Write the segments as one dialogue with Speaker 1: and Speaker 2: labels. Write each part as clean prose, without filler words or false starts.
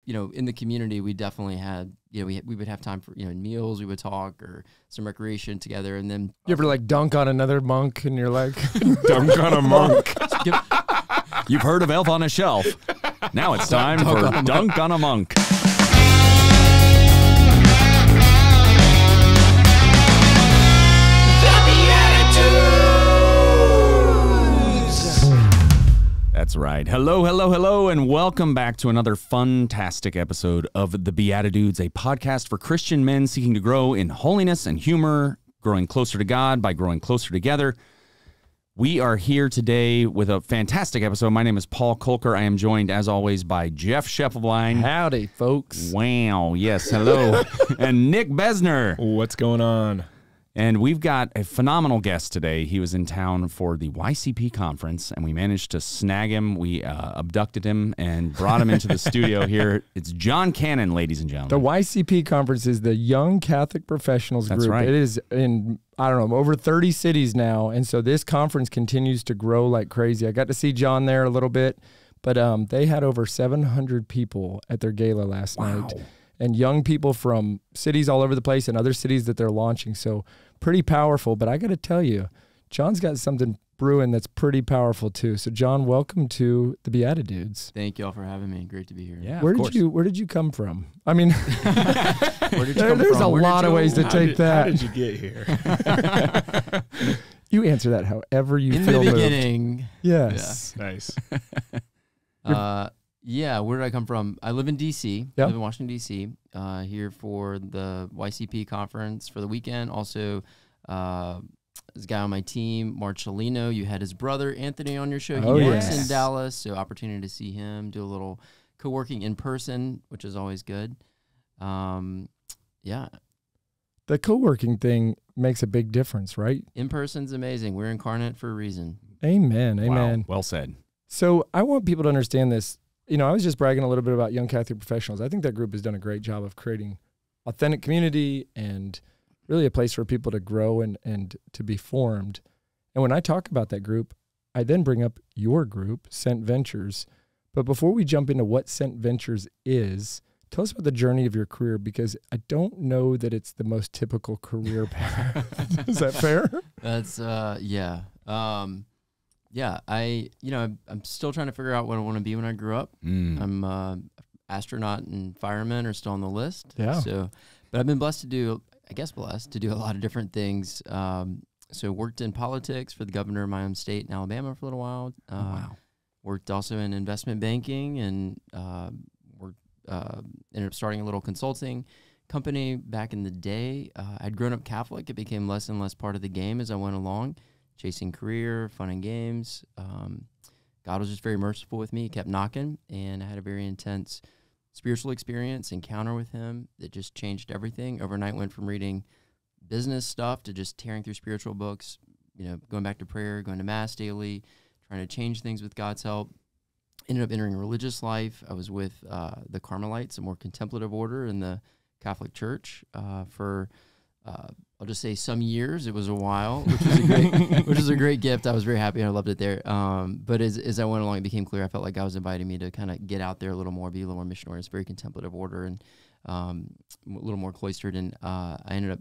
Speaker 1: in the community, we definitely had, we would have time for, meals, we would talk or some recreation together. And then
Speaker 2: you ever like dunk on another monk and you're like,
Speaker 3: dunk on a monk. You've heard of Elf on a Shelf. Now it's time for Dunk on a Monk. That's right. Hello, hello, hello, and welcome back to another fantastic episode of The BeatiDudes, a podcast for Christian men seeking to grow in holiness and humor, growing closer to God by growing closer together. We are here today with a fantastic episode. My name is Paul Kolker. I am joined, as always, by Jeff Scheffelbein.
Speaker 2: Howdy, folks.
Speaker 3: Wow. Yes, hello. And Nick Besner.
Speaker 4: What's going on?
Speaker 3: And we've got a phenomenal guest today. He was in town for the YCP Conference, and we managed to snag him. We abducted him and brought him into the studio here. It's John Cannon, ladies and gentlemen.
Speaker 2: The YCP Conference is the Young Catholic Professionals Group.
Speaker 3: That's right.
Speaker 2: It is in, I don't know, over 30 cities now, and so this conference continues to grow like crazy. I got to see John there a little bit, but they had over 700 people at their gala last night. And young people from cities all over the place and other cities that they're launching. So pretty powerful. But I got to tell you, John's got something brewing that's pretty powerful too. So John, welcome to the BeatiDudes.
Speaker 1: Thank you all for having me. Great to be here.
Speaker 3: Yeah,
Speaker 2: Where did you come from? I mean,
Speaker 1: where did you come
Speaker 2: there's
Speaker 1: from?
Speaker 2: a lot of ways to take that.
Speaker 4: How did you get here?
Speaker 2: You answer that however you
Speaker 1: in
Speaker 2: feel
Speaker 1: the
Speaker 2: moved.
Speaker 1: beginning.
Speaker 2: Yes.
Speaker 4: Nice.
Speaker 1: Yeah, where did I come from? I live in D.C.
Speaker 2: Yep.
Speaker 1: I live in Washington, D.C. Here for the YCP conference for the weekend. Also, this guy on my team, Marcellino, you had his brother, Anthony, on your show. He works in Dallas, so opportunity to see him, do a little co-working in person, which is always good. Yeah.
Speaker 2: The co-working thing makes a big difference, right?
Speaker 1: In person's amazing. We're incarnate for a reason.
Speaker 2: Amen. Amen.
Speaker 3: Wow. Well said.
Speaker 2: So I want people to understand this. I was just bragging a little bit about Young Catholic Professionals. I think that group has done a great job of creating authentic community and really a place for people to grow and to be formed. And when I talk about that group, I then bring up your group, Sent Ventures. But before we jump into what Sent Ventures is, tell us about the journey of your career, because I don't know that it's the most typical career path. Is that fair?
Speaker 1: That's, yeah. Yeah, I'm still trying to figure out what I want to be when I grow up. I'm astronaut and fireman are still on the list.
Speaker 2: Yeah.
Speaker 1: So, but I've been blessed to do a lot of different things. So worked in politics for the governor of my own state in Alabama for a little while.
Speaker 3: Wow.
Speaker 1: Worked also in investment banking and ended up starting a little consulting company back in the day. I'd grown up Catholic. It became less and less part of the game as I went along. Chasing career, fun and games. God was just very merciful with me. He kept knocking, and I had a very intense spiritual experience, encounter with him that just changed everything. Overnight, went from reading business stuff to just tearing through spiritual books, going back to prayer, going to Mass daily, trying to change things with God's help. Ended up entering religious life. I was with the Carmelites, a more contemplative order in the Catholic Church for I'll just say some years. It was a while, which was a great gift. I was very happy. I loved it there. But as I went along, it became clear I felt like God was inviting me to kind of get out there a little more, be a little more missionary. It's a very contemplative order and a little more cloistered. And I ended up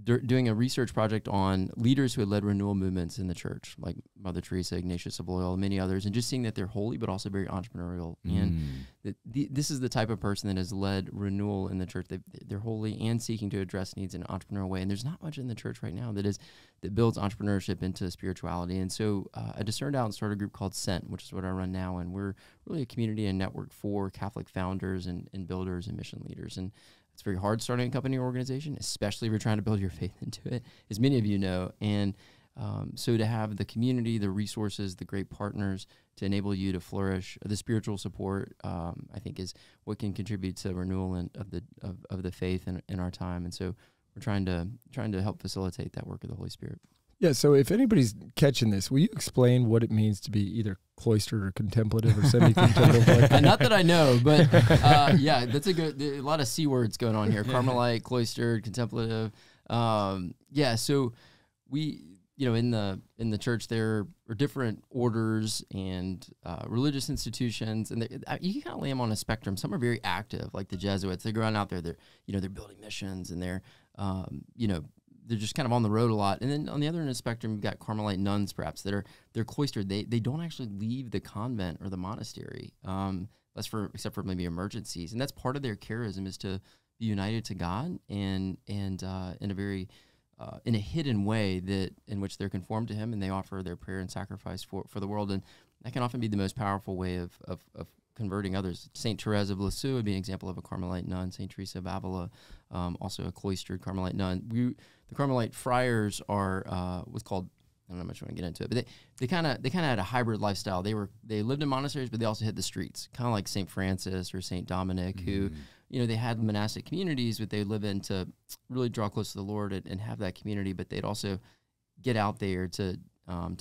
Speaker 1: doing a research project on leaders who had led renewal movements in the church, like Mother Teresa, Ignatius of Loyola, many others, and just seeing that they're holy but also very entrepreneurial. And this is the type of person that has led renewal in the church. They're holy and seeking to address needs in an entrepreneurial way. And there's not much in the church right now that builds entrepreneurship into spirituality. And so I discerned out and started a group called Sent, which is what I run now. And we're really a community and network for Catholic founders and builders and mission leaders. And it's very hard starting a company or organization, especially if you're trying to build your faith into it, as many of you know. And so to have the community, the resources, the great partners to enable you to flourish, the spiritual support, I think is what can contribute to renewal of the faith in our time. And so we're trying to help facilitate that work of the Holy Spirit.
Speaker 2: Yeah, so if anybody's catching this, will you explain what it means to be either cloistered or contemplative or semi-contemplative?
Speaker 1: Not that I know, but yeah, that's a lot of C words going on here. Carmelite, cloistered, contemplative. Yeah, so in the church there are different orders and religious institutions, and you can kind of lay them on a spectrum. Some are very active, like the Jesuits. They go out there. They're building missions, and they're just kind of on the road a lot. And then on the other end of the spectrum, you've got Carmelite nuns, perhaps, they're cloistered. They don't actually leave the convent or the monastery, except for maybe emergencies. And that's part of their charism, is to be united to God and in a very in a hidden way in which they're conformed to Him, and they offer their prayer and sacrifice for the world. And that can often be the most powerful way of converting others. Saint Therese of Lisieux would be an example of a Carmelite nun. Saint Teresa of Avila, also a cloistered Carmelite nun. The Carmelite friars are what's called, I don't know how much I want to get into it, but they kind of had a hybrid lifestyle. They lived in monasteries, but they also hit the streets, kind of like Saint Francis or Saint Dominic, who they had monastic communities that they live in to really draw close to the Lord and have that community, but they'd also get out there to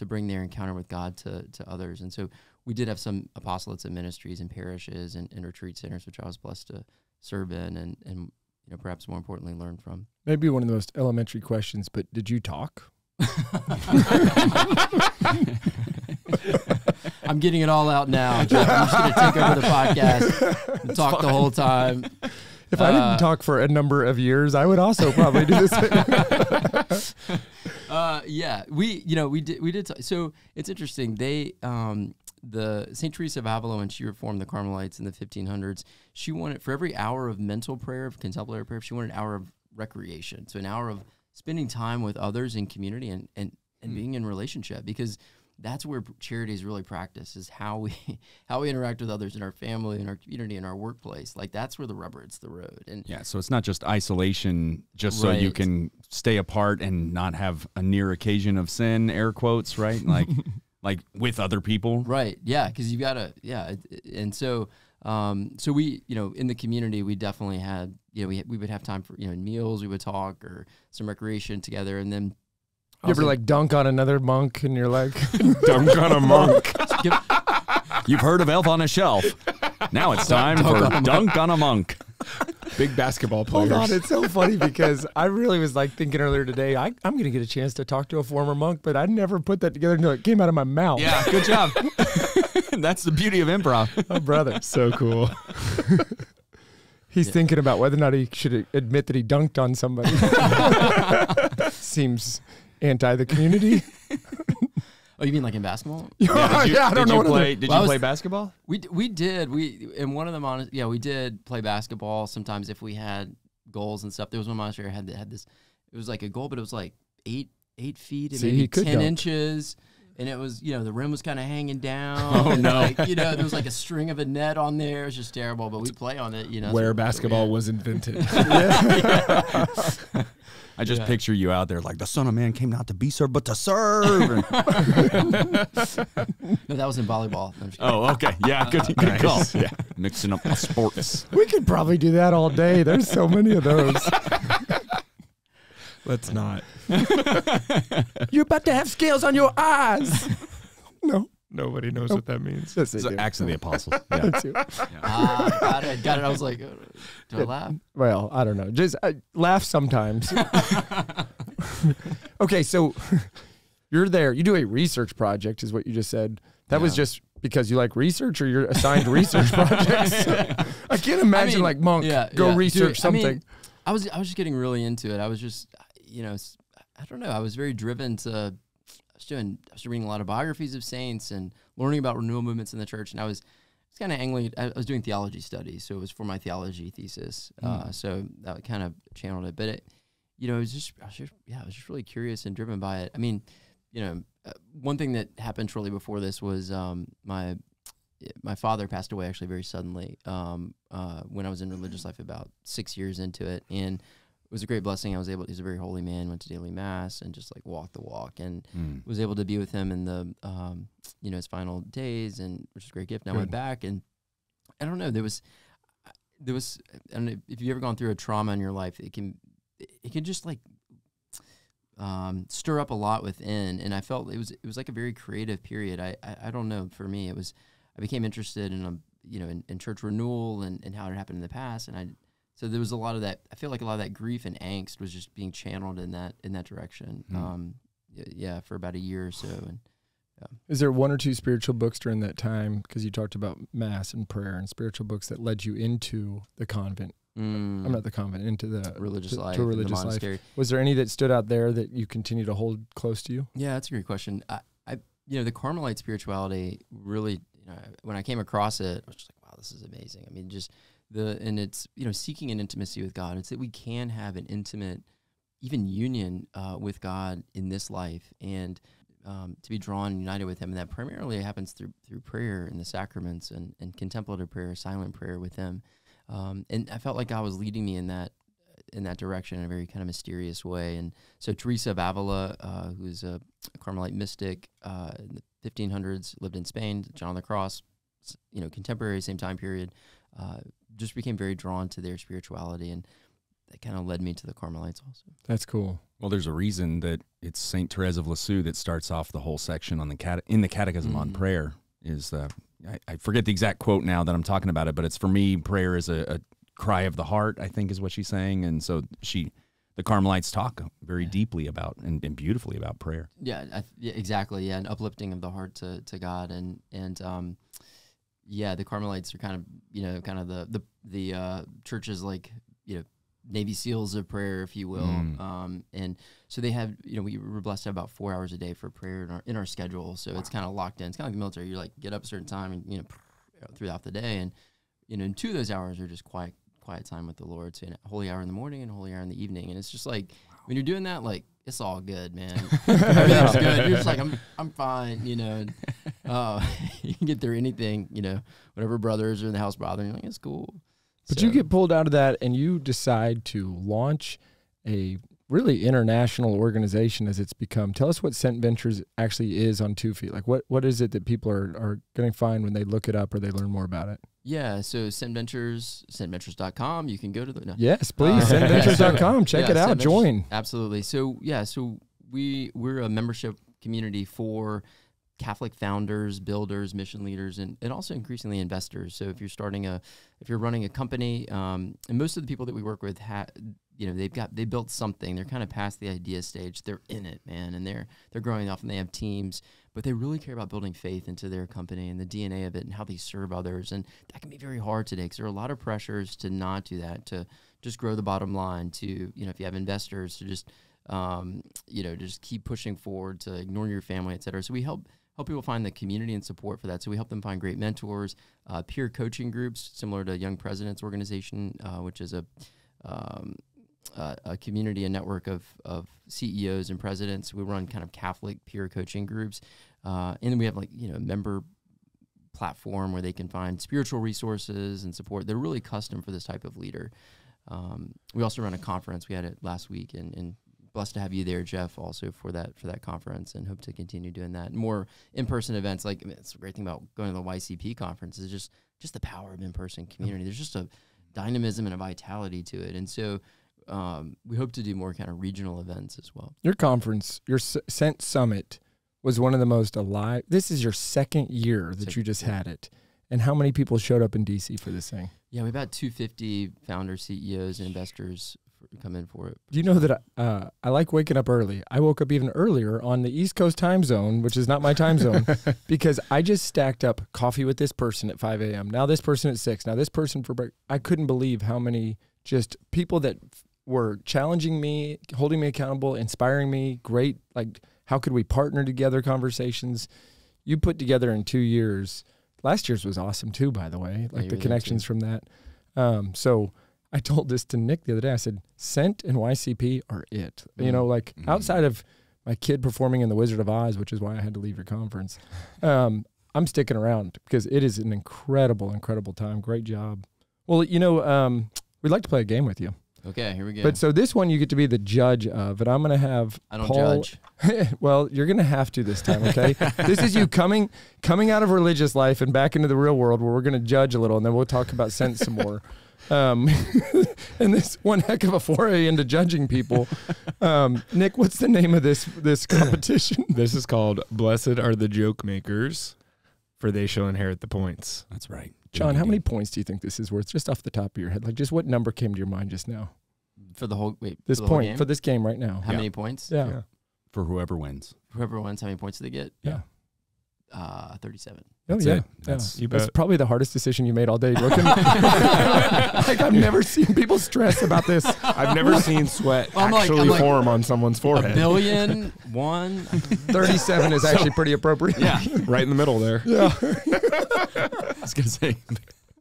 Speaker 1: bring their encounter with God to others. And so we did have some apostolates and ministries and parishes and retreat centers, which I was blessed to serve in and perhaps more importantly learn from.
Speaker 2: Maybe one of the most elementary questions, but did you talk?
Speaker 1: I'm getting it all out now, Jeff. I'm just going to take over the podcast and talk the whole time.
Speaker 2: If I didn't talk for a number of years, I would also probably do this.
Speaker 1: Yeah, we did. So it's interesting. The Saint Teresa of Avila, when she reformed the Carmelites in the 1500s, she wanted, for every hour of mental prayer, of contemplative prayer, she wanted an hour of recreation. So an hour of spending time with others in community and being in relationship, because that's where charity is really practiced, is how we interact with others in our family, in our community, in our workplace. Like, that's where the rubber hits the road. And
Speaker 3: yeah, so it's not just isolation, just so you can stay apart and not have a near occasion of sin, air quotes, right? Like with other people,
Speaker 1: right? Yeah, because you gotta, and so we, in the community, we definitely had, we would have time for meals, we would talk, or some recreation together, and then.
Speaker 2: You ever dunk on another monk and you're like,
Speaker 4: dunk on a monk?
Speaker 3: You've heard of Elf on a Shelf. Now it's time for Dunk on a Monk.
Speaker 4: Big basketball players.
Speaker 2: Hold on, it's so funny because I really was thinking earlier today, I'm going to get a chance to talk to a former monk, but I never put that together until it came out of my mouth.
Speaker 3: Yeah, good job. That's the beauty of improv.
Speaker 2: Oh, brother.
Speaker 4: So cool.
Speaker 2: He's thinking about whether or not he should admit that he dunked on somebody. Seems anti the community.
Speaker 1: Oh, you mean like in basketball?
Speaker 2: Yeah, I don't know.
Speaker 3: Did you play basketball?
Speaker 1: We did. In one of the monasteries, we did play basketball sometimes if we had goals and stuff. There was one monastery had this. It was like a goal, but it was like 8 feet and maybe 10 inches. And it was, the rim was kind of hanging down.
Speaker 3: Oh, no.
Speaker 1: There was like a string of a net on there. It was just terrible, but we'd play on it,
Speaker 4: Where basketball was invented.
Speaker 3: I just picture you out there like, the Son of Man came not to be served, but to serve.
Speaker 1: No, that was in volleyball.
Speaker 3: Oh, okay. Yeah, good
Speaker 4: Nice.
Speaker 3: call.
Speaker 4: Yeah.
Speaker 3: Mixing up my sports.
Speaker 2: We could probably do that all day. There's so many of those.
Speaker 4: Let's not.
Speaker 2: You're about to have scales on your eyes. No.
Speaker 4: Nobody knows what that means.
Speaker 2: Yes,
Speaker 3: It's
Speaker 2: they do.
Speaker 3: Acts of the Apostles. Yeah.
Speaker 1: Got it. I was like, do I laugh?
Speaker 2: Well, I don't know. Just laugh sometimes. Okay, so you're there. You do a research project, is what you just said. That was just because you like research, or you're assigned research projects? I can't imagine monk, go research something.
Speaker 1: I was just getting really into it. I was just, I don't know. I was very driven to. I was reading a lot of biographies of saints and learning about renewal movements in the church, and I was kind of angling. I was doing theology studies, so it was for my theology thesis. So that kind of channeled it. But I was just really curious and driven by it. I mean, one thing that happened shortly before this was my father passed away actually very suddenly when I was in religious life, about 6 years into it, and it was a great blessing. He's a very holy man, went to daily mass and just walked the walk, and was able to be with him in the, his final days, and which is a great gift. And I went back, and I don't know, there was, I don't know, if you've ever gone through a trauma in your life, it can just stir up a lot within. And I felt it was like a very creative period. I don't know, for me, I became interested in, in church renewal and how it happened in the past. And so there was a lot of that. I feel like a lot of that grief and angst was just being channeled in that direction. yeah, for about a year or so. And
Speaker 2: Is there one or two spiritual books during that time? Because you talked about mass and prayer and spiritual books that led you into the convent. I'm not the convent, into the
Speaker 1: religious life,
Speaker 2: to a religious
Speaker 1: the monastery.
Speaker 2: life. Was there any that stood out there that you continue to hold close to you?
Speaker 1: Yeah, that's a great question. The Carmelite spirituality really, when I came across it, I was just like, wow, this is amazing. I mean, and it's, seeking an intimacy with God. It's that we can have an intimate, even union with God in this life, and to be drawn and united with Him. And that primarily happens through prayer and the sacraments and contemplative prayer, silent prayer with Him. And I felt like God was leading me in that direction in a very kind of mysterious way. And so Teresa of Avila, who's a Carmelite mystic in the 1500s, lived in Spain, John of the Cross, contemporary, same time period, just became very drawn to their spirituality, and that kind of led me to the Carmelites also.
Speaker 2: That's cool.
Speaker 3: Well, there's a reason that it's Saint Therese of Lisieux that starts off the whole section on in the Catechism on prayer. Is I forget the exact quote now that I'm talking about it, but it's, for me, prayer is a cry of the heart, I think is what she's saying. And so the Carmelites talk very deeply about and beautifully about prayer.
Speaker 1: Yeah, exactly. Yeah, an uplifting of the heart to God, and the Carmelites are kind of the church's like Navy SEALs of prayer, if you will. And so they have, we were blessed to have about 4 hours a day for prayer in our schedule. So it's kind of locked in. It's kind of like the military. You like get up a certain time and, throughout the day. And, and 2 of those hours are just quiet time with the Lord. So a holy hour in the morning and a holy hour in the evening. And it's just like, when you're doing that, like, it's all good, man. Everything's good. You're just like, I'm fine, you can get through anything, whatever brothers are in the house bothering you, like, it's cool.
Speaker 2: But you get pulled out of that and you decide to launch a really international organization as it's become. Tell us what Sent Ventures actually is on 2 feet. Like what is it that people are going to find when they look it up or they learn more about it?
Speaker 1: Yeah, so Sent Ventures, SentVentures.com. You can go to the... No.
Speaker 2: Yes, please, SentVentures.com. Check it out. Join.
Speaker 1: Absolutely. So we're a membership community for Catholic founders, builders, mission leaders, and also increasingly investors. So if you're running a company, and most of the people that we work with, they built something. They're kind of past the idea stage. They're in it, man, and they're growing up, and they have teams, but they really care about building faith into their company and the DNA of it and how they serve others. And that can be very hard today because there are a lot of pressures to not do that, to just grow the bottom line, to, if you have investors, to just, just keep pushing forward, to ignore your family, et cetera. So we help people find the community and support for that. So we help them find great mentors, peer coaching groups, similar to Young Presidents Organization, which is a community and network of CEOs and presidents. We run kind of Catholic peer coaching groups. And then we have a member platform where they can find spiritual resources and support. They're really custom for this type of leader. We also run a conference. We had it last week, and blessed to have you there, Jeff, also for that conference, and hope to continue doing that. More in-person events. It's a great thing about going to the YCP conference is just the power of in-person community. There's just a dynamism and a vitality to it. And so we hope to do more kind of regional events as well. Your
Speaker 2: conference, your Sent Summit, was one of the most alive. This is your second year that you just had it. And how many people showed up in DC for this thing?
Speaker 1: Yeah, we had 250 founders, CEOs, and investors come in for it.
Speaker 2: Do you know that I like waking up early? I woke up even earlier on the East Coast time zone, which is not my time zone, because I just stacked up coffee with this person at 5 a.m. Now this person at 6. Now this person for break. I couldn't believe how many just people that were challenging me, holding me accountable, inspiring me. Great, how could we partner together conversations you put together in 2 years. Last year's was awesome too, by the way, the connections from that. So I told this to Nick the other day. I said, Sent and YCP are it. Outside of my kid performing in The Wizard of Oz, which is why I had to leave your conference, I'm sticking around because it is an incredible, incredible time. Great job. Well, we'd like to play a game with you.
Speaker 1: Okay, here we go.
Speaker 2: But so this one you get to be the judge of, and I'm going to have
Speaker 1: I don't
Speaker 2: Paul,
Speaker 1: judge.
Speaker 2: Well, you're going to have to this time, okay? This is you coming out of religious life and back into the real world where we're going to judge a little, and then we'll talk about Sent some more. And this one heck of a foray into judging people. Nick, what's the name of this competition?
Speaker 4: This is called Blessed Are the Joke Makers, for they shall inherit the points.
Speaker 3: That's right.
Speaker 2: John, how many points do you think this is worth, just off the top of your head? Just what number came to your mind just now?
Speaker 1: For the whole
Speaker 2: for this game right now.
Speaker 1: How many points?
Speaker 2: Yeah.
Speaker 3: For whoever wins.
Speaker 1: Whoever wins, how many points do they get?
Speaker 2: Yeah.
Speaker 1: 37.
Speaker 3: That's
Speaker 2: yeah.
Speaker 3: it. That's,
Speaker 4: You
Speaker 2: That's
Speaker 4: bet.
Speaker 2: probably the hardest decision you made all day. Like I've never seen people stress about this.
Speaker 4: I've never seen sweat
Speaker 1: I'm
Speaker 4: actually
Speaker 1: like,
Speaker 4: form on someone's
Speaker 1: $1
Speaker 4: forehead.
Speaker 1: billion, one.
Speaker 2: 37 is actually pretty appropriate.
Speaker 3: yeah.
Speaker 4: Right in the middle there.
Speaker 2: Yeah.
Speaker 3: I was going to say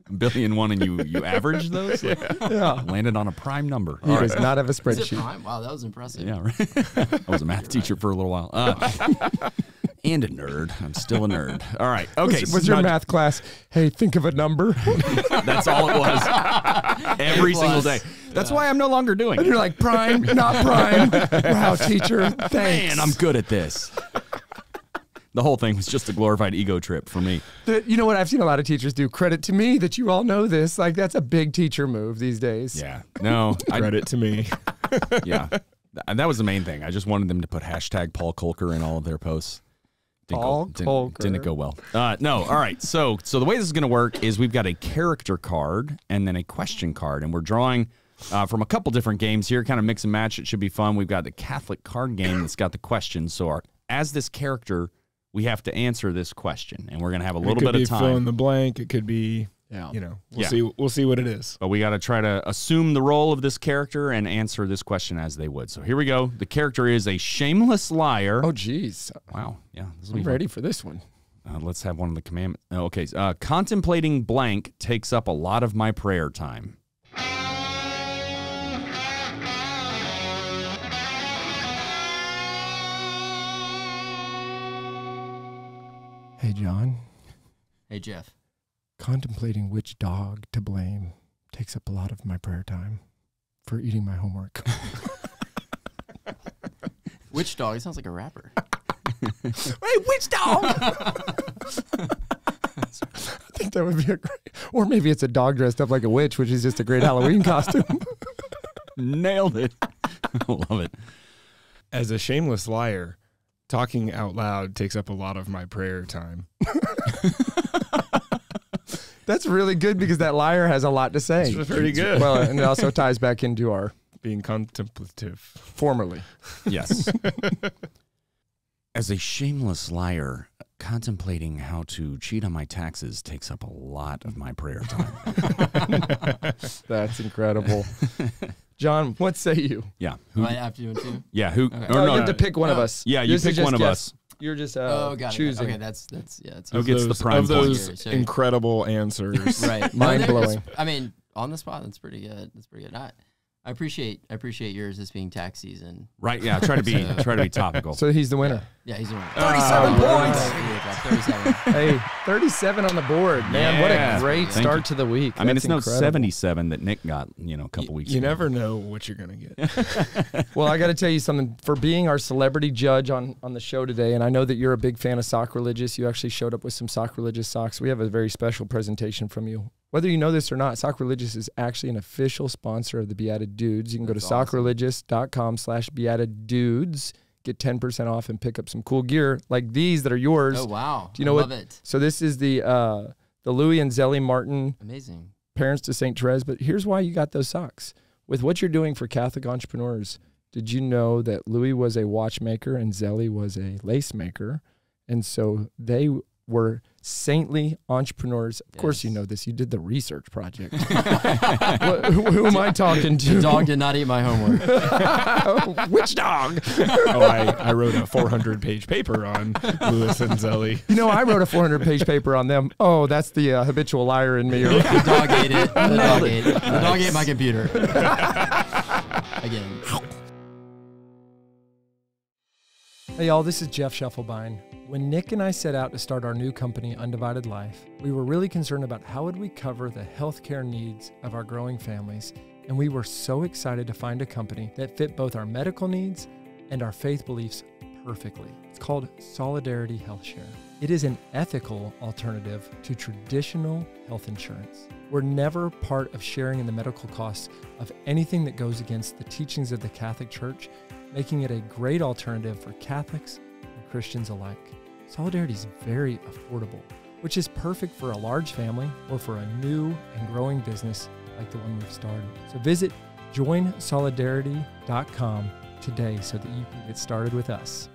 Speaker 3: $1 billion and you averaged those? Like,
Speaker 2: Yeah.
Speaker 3: landed on a prime number.
Speaker 2: He does not have a
Speaker 1: Is it
Speaker 2: spreadsheet.
Speaker 1: prime? Wow, that was impressive.
Speaker 3: Yeah, right. I was a math teacher for a little while. And a nerd. I'm still a nerd. All right. Okay.
Speaker 2: What's your math class? Hey, think of a number.
Speaker 3: That's all it was. Every single day. That's why I'm no longer doing
Speaker 2: And
Speaker 3: it.
Speaker 2: you're like, prime, not prime. Wow, teacher, thanks.
Speaker 3: Man, I'm good at this. The whole thing was just a glorified ego trip for me.
Speaker 2: You know what? I've seen a lot of teachers do. Credit to me that you all know this. Like, that's a big teacher move these days.
Speaker 3: Yeah. No.
Speaker 4: Credit to me.
Speaker 3: Yeah. And that was the main thing. I just wanted them to put hashtag Paul Kolker in all of their posts. Didn't go well. No. All right. So the way this is going to work is we've got a character card and then a question card, and we're drawing from a couple different games here, kind of mix and match. It should be fun. We've got the Catholic card game that's got the questions. So as this character, we have to answer this question, and we're going to have a little bit of time.
Speaker 4: Fill in the blank. It could be,
Speaker 2: Yeah.
Speaker 4: we'll see what it is.
Speaker 3: But we got to try to assume the role of this character and answer this question as they would. So here we go. The character is a shameless liar.
Speaker 2: Oh, geez.
Speaker 3: Wow. Yeah. This will
Speaker 2: I'm
Speaker 3: be fun.
Speaker 2: ready for this one.
Speaker 3: Let's have one of the commandments. Oh, okay. Contemplating blank takes up a lot of my prayer time.
Speaker 2: Hey, John.
Speaker 1: Hey, Jeff.
Speaker 2: Contemplating which dog to blame takes up a lot of my prayer time for eating my homework.
Speaker 1: Which dog? It sounds like a rapper.
Speaker 2: Hey, which dog? I think that would be a great, or maybe it's a dog dressed up like a witch, which is just a great Halloween costume.
Speaker 3: Nailed it. Love it.
Speaker 4: As a shameless liar, talking out loud takes up a lot of my prayer time.
Speaker 2: That's really good because that liar has a lot to say.
Speaker 4: It's pretty good.
Speaker 2: Well, and it also ties back into our
Speaker 4: Being contemplative.
Speaker 2: formerly.
Speaker 3: Yes. As a shameless liar, contemplating how to cheat on my taxes takes up a lot of my prayer time.
Speaker 2: That's incredible. John, what say you?
Speaker 3: Yeah.
Speaker 1: Do I have to do it too?
Speaker 3: Yeah. Who?
Speaker 1: Okay.
Speaker 3: Or
Speaker 2: No,
Speaker 3: no,
Speaker 2: you have to pick one of us.
Speaker 3: Yeah, you
Speaker 2: This is
Speaker 3: pick
Speaker 2: just
Speaker 3: one of
Speaker 2: guess.
Speaker 3: us.
Speaker 2: You're just
Speaker 1: Got it.
Speaker 2: choosing.
Speaker 1: Okay, that's yeah. It's
Speaker 3: Who gets the prime
Speaker 4: of those
Speaker 1: point? So-
Speaker 4: incredible answers.
Speaker 1: right.
Speaker 2: Mind-blowing.
Speaker 1: I mean, on the spot, that's pretty good. That's pretty good. I appreciate yours, this being tax season.
Speaker 3: Right. Yeah. Try to be topical.
Speaker 2: So he's the winner.
Speaker 1: Yeah, he's doing
Speaker 2: 37 points.
Speaker 1: 37.
Speaker 2: Hey, 37 on the board. Man,
Speaker 3: Yeah.
Speaker 2: what a great
Speaker 3: Thank
Speaker 2: start
Speaker 3: you.
Speaker 2: to the week.
Speaker 3: I mean,
Speaker 2: That's
Speaker 3: it's no
Speaker 2: incredible.
Speaker 3: 77 that Nick got, a couple weeks
Speaker 4: You
Speaker 3: ago.
Speaker 4: never know what you're going to get.
Speaker 2: Well, I got to tell you something. For being our celebrity judge on the show today, and I know that you're a big fan of Sacrilegious. You actually showed up with some Sacrilegious socks. We have a very special presentation from you. Whether you know this or not, Sacrilegious is actually an official sponsor of the BeatiDudes. You can go to sacrilegious.com/BeatiDudes, get 10% off and pick up some cool gear like these that are yours.
Speaker 1: Oh wow!
Speaker 2: Do you know
Speaker 1: I
Speaker 2: what?
Speaker 1: love it.
Speaker 2: So this is the Louis and Zelly Martin
Speaker 1: Amazing.
Speaker 2: Parents to St. Therese, but here's why you got those socks. With what you're doing for Catholic entrepreneurs, did you know that Louis was a watchmaker and Zelly was a lace maker? And so they were saintly entrepreneurs. Of course you know this. You did the research project. Who am I talking to?
Speaker 1: The dog did not eat my homework.
Speaker 2: Which dog?
Speaker 4: I wrote a 400-page paper on Louis and Zelly.
Speaker 2: You know, I wrote a 400-page paper on them. Oh, that's the habitual liar in me.
Speaker 1: The dog ate it. The dog ate it. The dog ate my computer. Again.
Speaker 2: Hey y'all, this is Jeff Scheffelbein. When Nick and I set out to start our new company, Undivided Life, we were really concerned about how would we cover the healthcare needs of our growing families, and we were so excited to find a company that fit both our medical needs and our faith beliefs perfectly. It's called Solidarity HealthShare. It is an ethical alternative to traditional health insurance. We're never part of sharing in the medical costs of anything that goes against the teachings of the Catholic Church, making it a great alternative for Catholics and Christians alike. Solidarity is very affordable, which is perfect for a large family or for a new and growing business like the one we've started. So visit joinsolidarity.com today so that you can get started with us.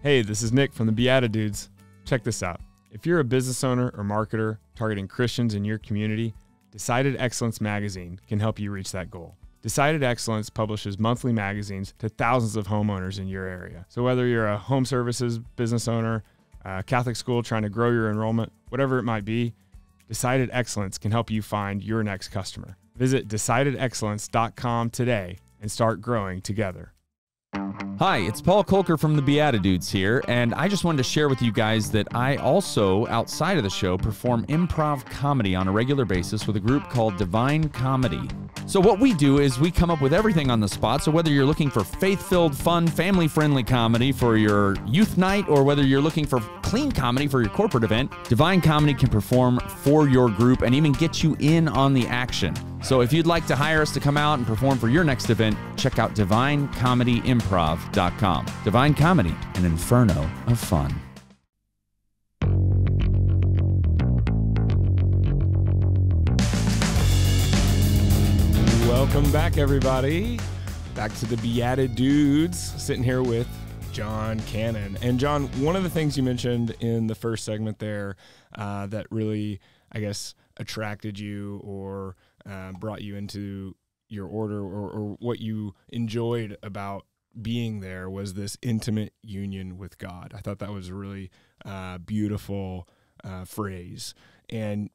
Speaker 4: Hey, this is Nick from the BeatiDudes. Check this out. If you're a business owner or marketer targeting Christians in your community, Decided Excellence magazine can help you reach that goal. Decided Excellence publishes monthly magazines to thousands of homeowners in your area. So whether you're a home services business owner, a Catholic school trying to grow your enrollment, whatever it might be, Decided Excellence can help you find your next customer. Visit decidedexcellence.com today and start growing together.
Speaker 3: Hi, it's Paul Kolker from the BeatiDudes here, and I just wanted to share with you guys that I also, outside of the show, perform improv comedy on a regular basis with a group called Divine Comedy. So what we do is we come up with everything on the spot, so whether you're looking for faith-filled, fun, family-friendly comedy for your youth night, or whether you're looking for clean comedy for your corporate event, Divine Comedy can perform for your group and even get you in on the action. So if you'd like to hire us to come out and perform for your next event, check out divinecomedyimprov.com. Divine Comedy, an inferno of fun.
Speaker 4: Welcome back, everybody. Back to the BeatiDudes, sitting here with John Cannon. And John, one of the things you mentioned in the first segment there that really, I guess, attracted you or brought you into your order or what you enjoyed about being there was this intimate union with God. I thought that was a really beautiful phrase. And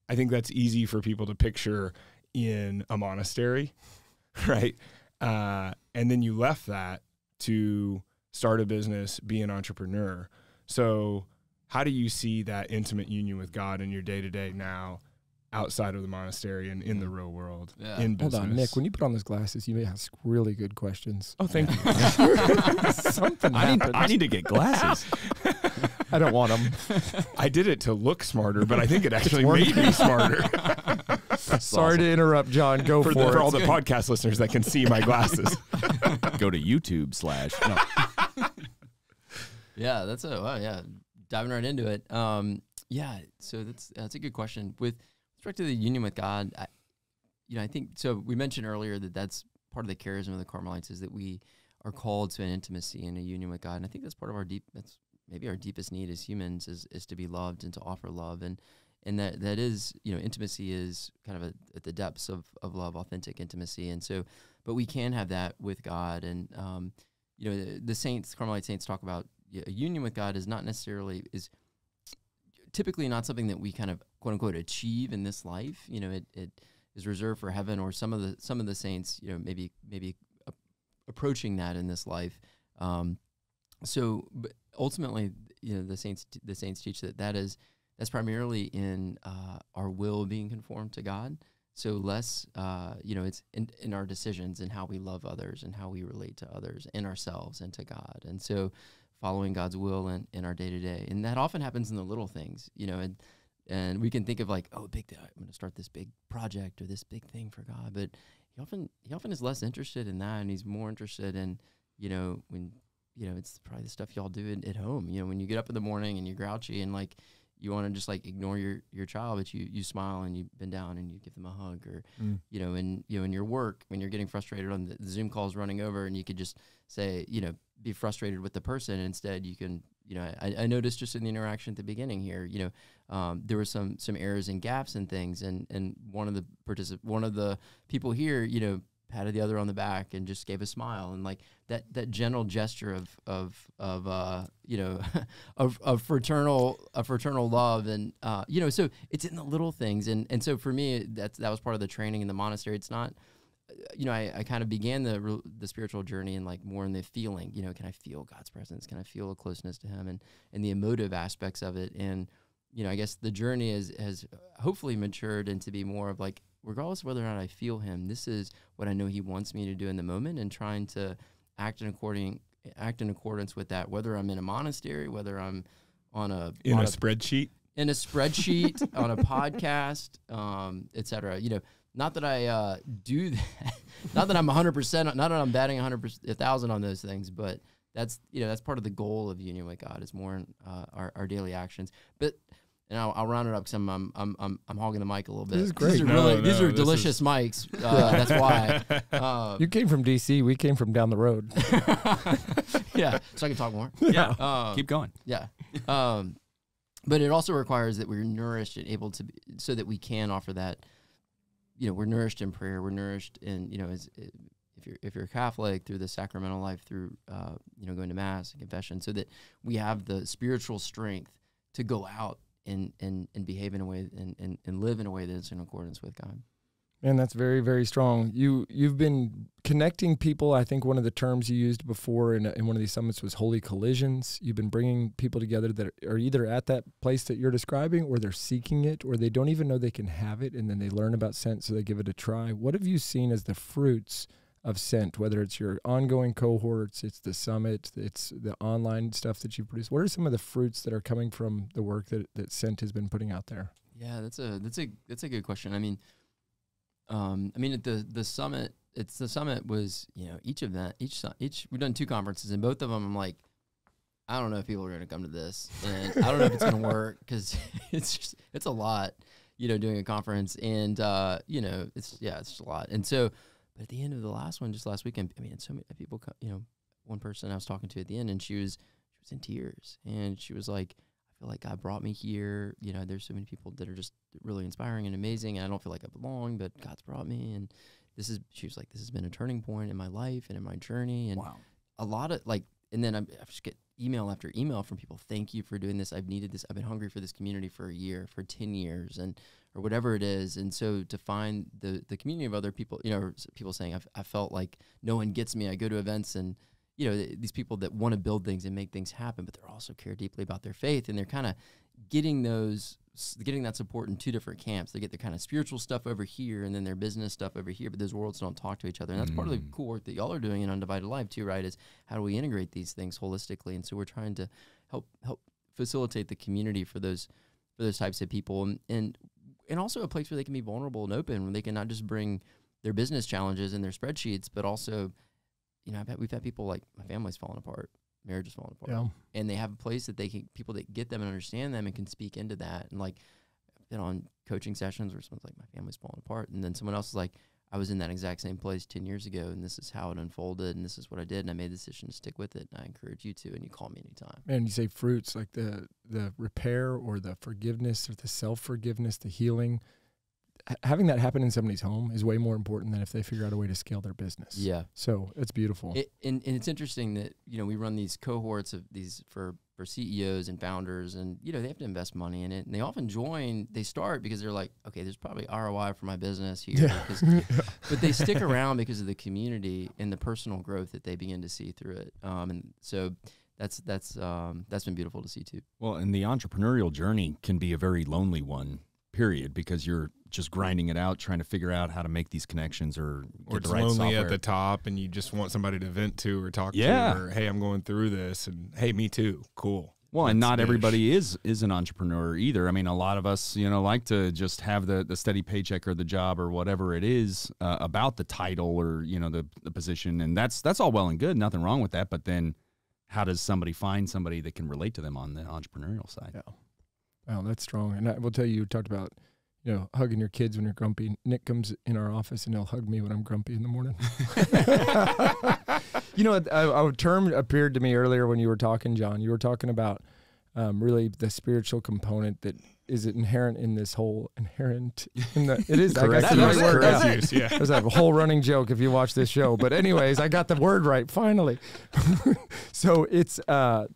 Speaker 4: I think that's easy for people to picture in a monastery, right? And then you left that to start a business, be an entrepreneur. So how do you see that intimate union with God in your day-to-day now outside of the monastery and in the real world, in business?
Speaker 2: Hold on, Nick, when you put on those glasses, you ask really good questions.
Speaker 4: Oh, thank you.
Speaker 2: Something
Speaker 3: I need to get glasses.
Speaker 2: I don't want them.
Speaker 4: I did it to look smarter, but I think it actually made me smarter.
Speaker 2: Sorry to interrupt, John. Go for it.
Speaker 4: For all the podcast listeners that can see my glasses.
Speaker 3: Go to YouTube / No.
Speaker 1: Yeah, diving right into it. So that's a good question. With respect to the union with God, I think so. We mentioned earlier that that's part of the charism of the Carmelites is that we are called to an intimacy and a union with God, and I think that's part of that's maybe our deepest need as humans is to be loved and to offer love, and that is, intimacy is kind of at the depths of love, authentic intimacy, and so, but we can have that with God, and the Carmelite saints talk about a union with God is is typically not something that we kind of quote unquote achieve in this life. It is reserved for heaven, or some of the saints, maybe approaching that in this life. But ultimately, the saints teach that's primarily in our will being conformed to God. So less, it's in our decisions and how we love others and how we relate to others and ourselves and to God. And so following God's will in our day-to-day. And that often happens in the little things, and we can think of like, I'm going to start this big project or this big thing for God. But he often is less interested in that, and he's more interested in, when, it's probably the stuff y'all do at home. When you get up in the morning and you're grouchy and like, you want to just like ignore your child, but you smile and you bend down and you give them a hug, or in your work when you're getting frustrated on the Zoom calls running over, and you could just say, be frustrated with the person, and instead you can, I noticed just in the interaction at the beginning here, there were some errors and gaps and things, and one of the people here, patted the other on the back and just gave a smile, and like that gentle gesture of fraternal love, and so it's in the little things, and so for me that was part of the training in the monastery. It's not, I kind of began the spiritual journey and like more in the feeling, can I feel God's presence? Can I feel a closeness to him, and the emotive aspects of it, and I guess the journey has hopefully matured into be more of like, regardless of whether or not I feel him, this is what I know he wants me to do in the moment, and trying to act in accordance with that, whether I'm in a monastery, whether I'm on a
Speaker 4: spreadsheet,
Speaker 1: on a podcast, etc. Not that I do that, not that I'm 100%, not that I'm batting 1,000 on those things, but that's part of the goal of union with God, is more in our daily actions. But and I'll round it up because I'm hogging the mic a little bit.
Speaker 2: This is great.
Speaker 1: These are delicious mics. That's why.
Speaker 2: You came from DC. We came from down the road.
Speaker 1: Yeah, so I can talk more.
Speaker 3: Yeah, keep going.
Speaker 1: Yeah. But it also requires that we're nourished and able to be, so that we can offer that. We're nourished in prayer. We're nourished in, if you're Catholic, through the sacramental life, through going to mass and confession, so that we have the spiritual strength to go out and behave in a way and live in a way that's in accordance with God.
Speaker 2: Man, that's very, very strong. You've been connecting people. I think one of the terms you used before in one of these summits was holy collisions. You've been bringing people together that are either at that place that you're describing, or they're seeking it, or they don't even know they can have it, and then they learn about scent, so they give it a try. What have you seen as the fruits of scent, whether it's your ongoing cohorts, it's the summit, it's the online stuff that you've produced? What are some of the fruits that are coming from the work that Scent has been putting out there?
Speaker 1: Yeah, that's a good question. I mean, at the summit, the summit was, each we've done 2 conferences, and both of them I'm like, I don't know if people are going to come to this, and I don't know if it's going to work, because it's a lot, doing a conference, and it's just a lot. And so, but at the end of the last one, just last weekend, so many people, one person I was talking to at the end, and she was in tears, and she was like, I feel like God brought me here. There's so many people that are just really inspiring and amazing, and I don't feel like I belong, but God's brought me, and she was like, this has been a turning point in my life and in my journey, and a lot of and then I just get email after email from people. Thank you for doing this. I've needed this. I've been hungry for this community for a year, for 10 years, or whatever it is. And so to find the community of other people, people saying, I felt like no one gets me. I go to events and, these people that want to build things and make things happen, but they're also care deeply about their faith. And they're kind of getting that support in 2 different camps. They get their kind of spiritual stuff over here, and then their business stuff over here, but those worlds don't talk to each other. And that's part of the cool work that y'all are doing in Undivided Life too, right? Is how do we integrate these things holistically? And so we're trying to help facilitate the community for those types of people, and also a place where they can be vulnerable and open, where they can not just bring their business challenges and their spreadsheets, but also, we've had people like, my family's falling apart, marriage is falling apart, and they have a place that people that get them and understand them and can speak into that. And I've been on coaching sessions where someone's like, my family's falling apart, and then someone else is like, I was in that exact same place 10 years ago, and this is how it unfolded, and this is what I did, and I made the decision to stick with it, and I encourage you to, and you call me anytime.
Speaker 2: Man, you say fruits, like the repair or the forgiveness or the self-forgiveness, the healing. Having that happen in somebody's home is way more important than if they figure out a way to scale their business. Yeah. So it's beautiful.
Speaker 1: And it's interesting that, we run these cohorts of these for CEOs and founders, and, they have to invest money in it. And they often they start because they're like, okay, there's probably ROI for my business here. Yeah. But they stick around because of the community and the personal growth that they begin to see through it. And so that's been beautiful to see too.
Speaker 3: Well, and the entrepreneurial journey can be a very lonely one, period, because you're just grinding it out, trying to figure out how to make these connections or get the right
Speaker 4: lonely
Speaker 3: software
Speaker 4: at the top, and you just want somebody to vent to or talk to, or hey, I'm going through this, and hey, me too, cool.
Speaker 3: Well, and not everybody is an entrepreneur either. A lot of us, like to just have the steady paycheck or the job or whatever it is about the title or the position, and that's all well and good, nothing wrong with that. But then, how does somebody find somebody that can relate to them on the entrepreneurial side?
Speaker 2: Yeah. Wow, that's strong. And I will tell you talked about, hugging your kids when you're grumpy. Nick comes in our office and he'll hug me when I'm grumpy in the morning. A term appeared to me earlier when you were talking, John. You were talking about really the spiritual component that is inherent in this whole it is. I got the right word. Yeah. There's a whole running joke if you watch this show. But anyways, I got the word right finally. So it's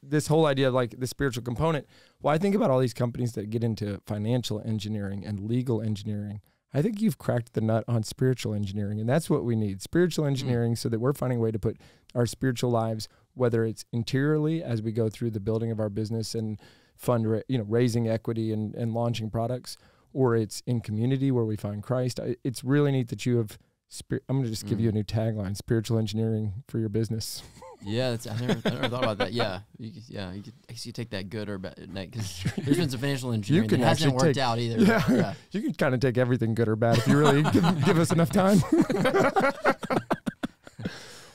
Speaker 2: this whole idea of the spiritual component. Well, I think about all these companies that get into financial engineering and legal engineering. I think you've cracked the nut on spiritual engineering, and that's what we need. Spiritual engineering so that we're finding a way to put our spiritual lives, whether it's interiorly as we go through the building of our business and raising equity and launching products, or it's in community where we find Christ. It's really neat that you have, I'm going to just give you a new tagline, spiritual engineering for your business.
Speaker 1: Yeah, I never thought about that. Yeah, I guess you take that good or bad, because there's been some financial engineering that hasn't worked out either.
Speaker 2: Yeah, you can kind of take everything good or bad if you really give us enough time.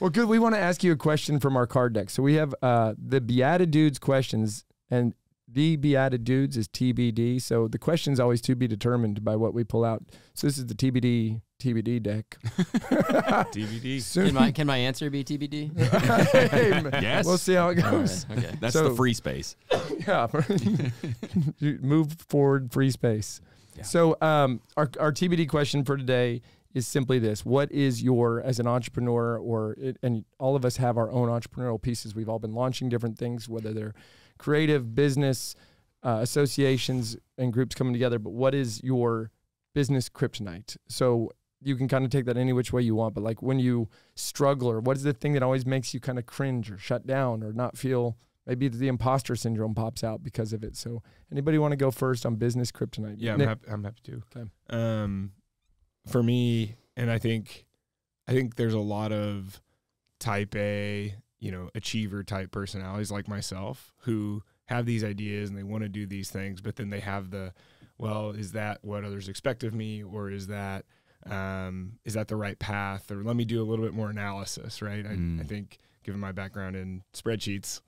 Speaker 2: Well, good. We want to ask you a question from our card deck. So we have the BeatiDudes questions, and The BeatiDudes is TBD. So the question's always to be determined by what we pull out. So this is the TBD deck.
Speaker 4: TBD.
Speaker 2: Soon.
Speaker 1: Can my answer be TBD?
Speaker 3: Yes.
Speaker 2: We'll see how it goes.
Speaker 1: All right, okay.
Speaker 3: That's
Speaker 2: So-
Speaker 3: the free space.
Speaker 2: Yeah. Move forward, free space.
Speaker 3: Yeah.
Speaker 2: So our TBD question for today is simply this. What is your, as an entrepreneur, and all of us have our own entrepreneurial pieces. We've all been launching different things, whether they're creative, business, associations, and groups coming together. But what is your business kryptonite? So you can kind of take that any which way you want, but like when you struggle, or what is the thing that always makes you kind of cringe or shut down or not feel, maybe the imposter syndrome pops out because of it. So anybody want to go first on business kryptonite?
Speaker 4: Yeah,
Speaker 2: Nick?
Speaker 4: I'm happy to.
Speaker 2: Okay.
Speaker 4: For me, and I think there's a lot of type A, achiever type personalities like myself who have these ideas and they want to do these things, but then they have is that what others expect of me, or is that the right path, or let me do a little bit more analysis, right? I think, given my background in spreadsheets,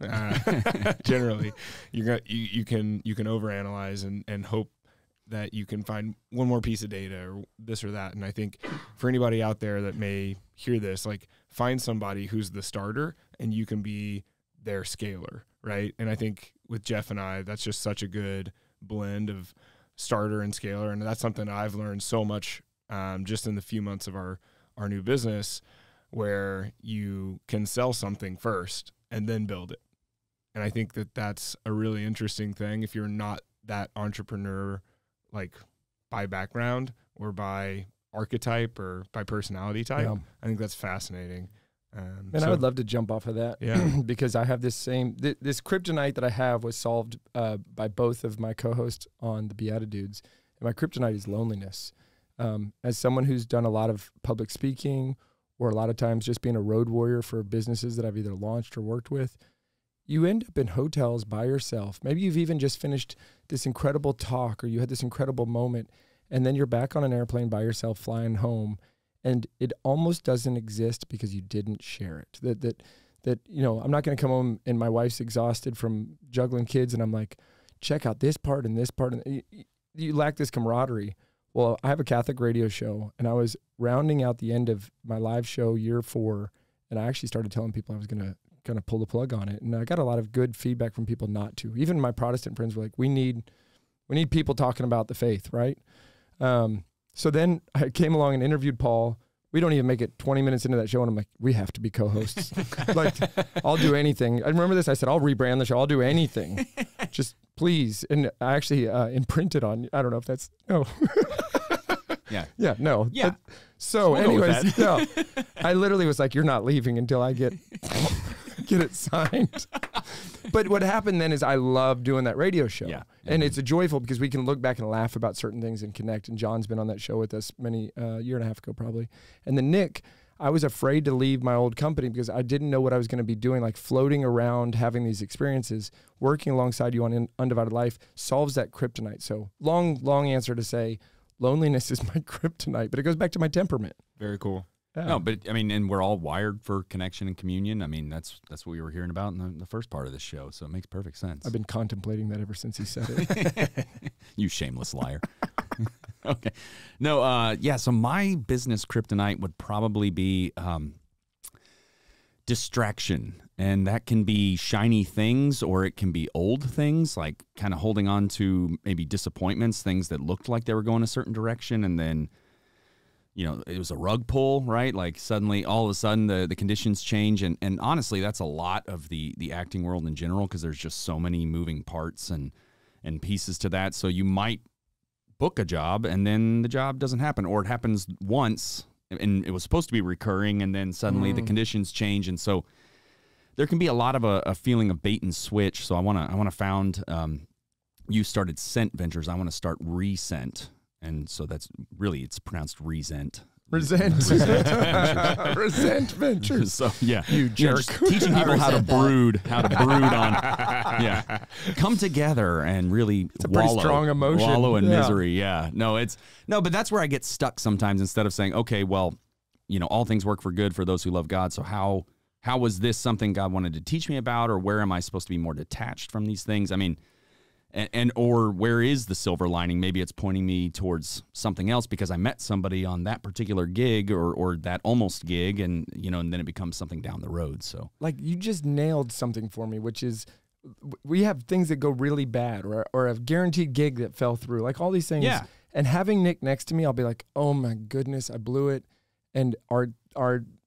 Speaker 4: generally, you can overanalyze and hope that you can find one more piece of data or this or that. And I think for anybody out there that may hear this, like, find somebody who's the starter and you can be their scaler, right? And I think with Jeff and I, that's just such a good blend of starter and scaler. And that's something I've learned so much just in the few months of our new business, where you can sell something first and then build it. And I think that that's a really interesting thing if you're not that entrepreneur, like by background or by archetype or by personality type.
Speaker 2: Yeah.
Speaker 4: I think that's fascinating.
Speaker 2: I would love to jump off of that.
Speaker 4: Yeah.
Speaker 2: Because I have this kryptonite that I have was solved by both of my co-hosts on the BeatiDudes. And my kryptonite is loneliness. As someone who's done a lot of public speaking, or a lot of times just being a road warrior for businesses that I've either launched or worked with, you end up in hotels by yourself. Maybe you've even just finished this incredible talk, or you had this incredible moment, and then you're back on an airplane by yourself flying home, and it almost doesn't exist because you didn't share it. That I'm not going to come home and my wife's exhausted from juggling kids, and I'm like, check out this part and this part. And you lack this camaraderie. Well, I have a Catholic radio show, and I was rounding out the end of my live show year 4, and I actually started telling people I was going to kind of pull the plug on it. And I got a lot of good feedback from people not to. Even my Protestant friends were like, we need people talking about the faith, right? So then I came along and interviewed Paul. We don't even make it 20 minutes into that show, and I'm like, we have to be co-hosts. Like, I'll do anything. I remember this. I said, I'll rebrand the show. I'll do anything. Just please. And I actually imprinted on, I don't know if that's, no.
Speaker 3: Yeah.
Speaker 2: Yeah, no.
Speaker 3: Yeah.
Speaker 2: So
Speaker 3: We'll go with
Speaker 2: anyways, no, I literally was like, you're not leaving until I get it signed. But what happened then is I love doing that radio show.
Speaker 3: Yeah.
Speaker 2: And it's a joyful because we can look back and laugh about certain things and connect. And John's been on that show with us year and a half ago probably. And then Nick, I was afraid to leave my old company because I didn't know what I was going to be doing, like floating around, having these experiences, working alongside you on Undivided Life solves that kryptonite. So long answer to say loneliness is my kryptonite, but it goes back to my temperament.
Speaker 4: Very cool.
Speaker 2: Yeah.
Speaker 3: No, but I mean, and we're all wired for connection and communion. I mean, that's what we were hearing about in the first part of this show. So it makes perfect sense.
Speaker 2: I've been contemplating that ever since he said it.
Speaker 3: You shameless liar. Okay. No, yeah, so my business kryptonite would probably be distraction. And that can be shiny things, or it can be old things, like kind of holding on to maybe disappointments, things that looked like they were going a certain direction, and then it was a rug pull, right? Like suddenly, all of a sudden, the conditions change. And honestly, that's a lot of the acting world in general, because there's just so many moving parts and pieces to that. So you might book a job, and then the job doesn't happen, or it happens once, and it was supposed to be recurring, and then suddenly the conditions change. And so there can be a lot of a feeling of bait and switch. So I want to found, you started Scent Ventures. I want to start Resent. And so that's really, it's pronounced resent.
Speaker 2: Resent Ventures.
Speaker 3: So yeah,
Speaker 2: you jerk.
Speaker 3: Just teaching people how to brood on. Yeah, come together and really
Speaker 2: It's a pretty strong emotion.
Speaker 3: Wallow in misery. Yeah, but that's where I get stuck sometimes. Instead of saying, okay, well, all things work for good for those who love God. So how was this something God wanted to teach me about, or where am I supposed to be more detached from these things? I mean, And or where is the silver lining? Maybe it's pointing me towards something else because I met somebody on that particular gig or that almost gig, and and then it becomes something down the road. So
Speaker 2: like you just nailed something for me, which is we have things that go really bad or a guaranteed gig that fell through, like all these things.
Speaker 3: Yeah.
Speaker 2: And having Nick next to me, I'll be like, oh my goodness, I blew it. And our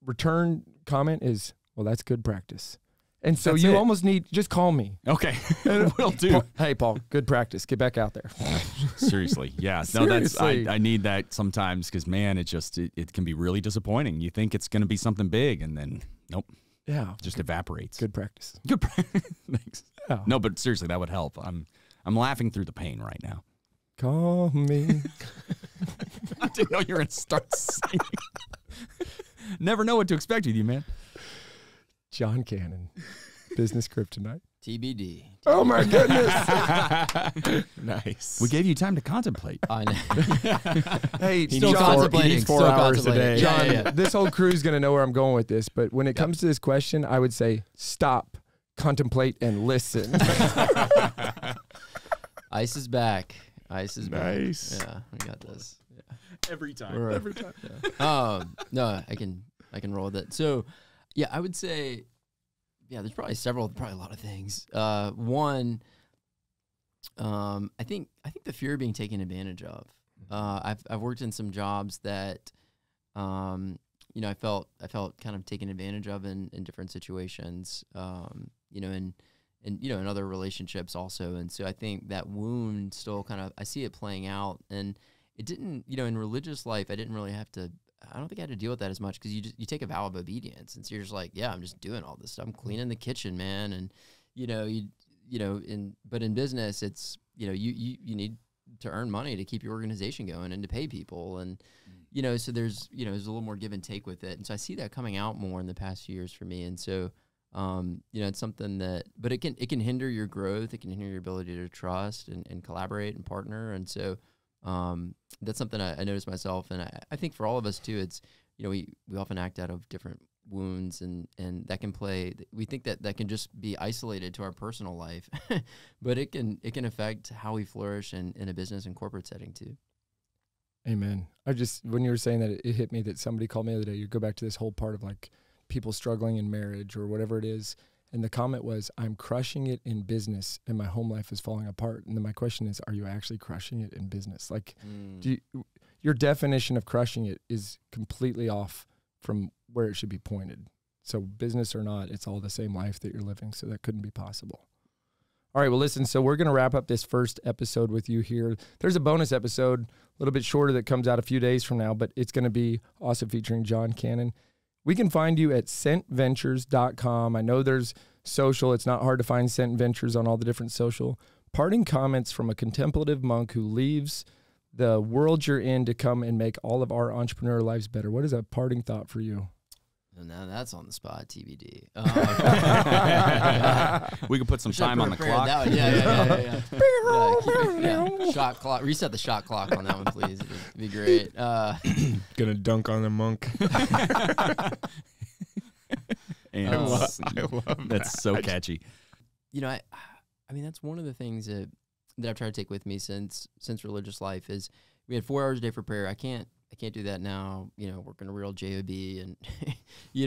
Speaker 2: return comment is, well, that's good practice. And so
Speaker 3: That's
Speaker 2: you
Speaker 3: it.
Speaker 2: almost need, just call me.
Speaker 3: okay, will do.
Speaker 2: Hey, Paul, good practice. Get back out there.
Speaker 3: Seriously, yeah. No,
Speaker 2: Seriously.
Speaker 3: I need that sometimes because man, it can be really disappointing. You think it's going to be something big, and then nope,
Speaker 2: Yeah.
Speaker 3: just evaporates.
Speaker 2: Good practice.
Speaker 3: Good. Thanks.
Speaker 2: Yeah.
Speaker 3: No, but seriously, that would help. I'm laughing through the pain right now.
Speaker 2: Call me.
Speaker 3: I didn't know you were going to start singing. Never know what to expect with you, man.
Speaker 2: John Cannon, business kryptonite.
Speaker 1: TBD.
Speaker 2: Oh my goodness.
Speaker 4: Nice.
Speaker 3: We gave you time to contemplate.
Speaker 1: I know.
Speaker 2: Hey,
Speaker 1: Still
Speaker 2: John,
Speaker 1: contemplating.
Speaker 4: He needs 4
Speaker 1: Still
Speaker 4: hours a
Speaker 1: contemplating.
Speaker 4: day.
Speaker 2: John,
Speaker 1: Yeah.
Speaker 2: this whole crew's going to know where I'm going with this, but when it comes to this question, I would say stop, contemplate, and listen.
Speaker 1: Ice is back. Ice is
Speaker 4: Nice.
Speaker 1: back. Yeah, we got this. Yeah.
Speaker 3: Every time.
Speaker 2: All right.
Speaker 4: Every time.
Speaker 1: No, I can roll with it. So, yeah, I would say, yeah, there's probably a lot of things. One, I think the fear of being taken advantage of. I've worked in some jobs that, I felt kind of taken advantage of in different situations. In other relationships also. And so I think that wound still I see it playing out. And it didn't, in religious life, I didn't really have to, I don't think I had to deal with that as much because you take a vow of obedience. And so you're just like, yeah, I'm just doing all this stuff. I'm cleaning the kitchen, man. And, but in business, it's, you need to earn money to keep your organization going and to pay people. And, so there's a little more give and take with it. And so I see that coming out more in the past few years for me. And so, it's something that, but it can hinder your growth. It can hinder your ability to trust and collaborate and partner. And so, that's something I noticed myself. And I think for all of us too, it's, we often act out of different wounds and that can play, we think that can just be isolated to our personal life, but it can affect how we flourish in a business and corporate setting too.
Speaker 2: Amen. When you were saying that, it hit me that somebody called me the other day. You go back to this whole part of like people struggling in marriage or whatever it is. And the comment was, I'm crushing it in business and my home life is falling apart. And then my question is, are you actually crushing it in business? Like, your definition of crushing it is completely off from where it should be pointed. So business or not, it's all the same life that you're living. So that couldn't be possible. All right, well, listen, so we're going to wrap up this first episode with you here. There's a bonus episode, a little bit shorter, that comes out a few days from now, but it's going to be also featuring John Cannon. We can find you at ScentVentures.com. I know there's social. It's not hard to find Scent Ventures on all the different social. Parting comments from a contemplative monk who leaves the world you're in to come and make all of our entrepreneur lives better. What is a parting thought for you?
Speaker 1: Now that's on the spot, TBD.
Speaker 3: We can put some time on the clock.
Speaker 1: Yeah. Shot clock. Reset the shot clock on that one, please. It'd be great.
Speaker 4: Gonna dunk on the monk.
Speaker 3: And
Speaker 4: I love
Speaker 3: that's so catchy.
Speaker 1: I mean, that's one of the things that I've tried to take with me since religious life is we had 4 hours a day for prayer. I can't do that now, working a real job and,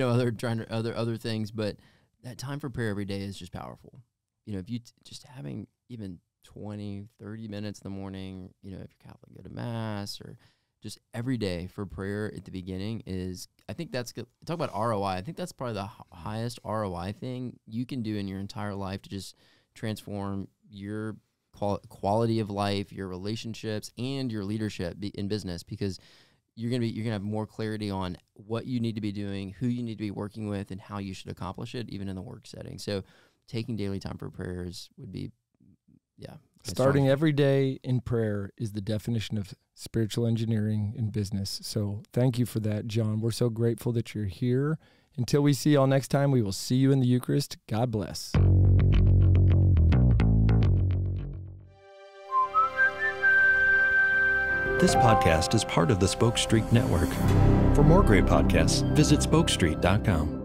Speaker 1: other things. But that time for prayer every day is just powerful. If you just having even 20, 30 minutes in the morning, if you're Catholic, go to mass or just every day for prayer at the beginning is, I think that's good. Talk about ROI. I think that's probably the highest ROI thing you can do in your entire life to just transform your quality of life, your relationships, and your leadership in business, because you're gonna have more clarity on what you need to be doing, who you need to be working with, and how you should accomplish it, even in the work setting. So, taking daily time for prayers would be,
Speaker 2: starting every day in prayer is the definition of spiritual engineering in business. So, thank you for that, John. We're so grateful that you're here. Until we see y'all next time, we will see you in the Eucharist. God bless.
Speaker 5: This podcast is part of the Spoke Street Network. For more great podcasts, visit spokestreet.com.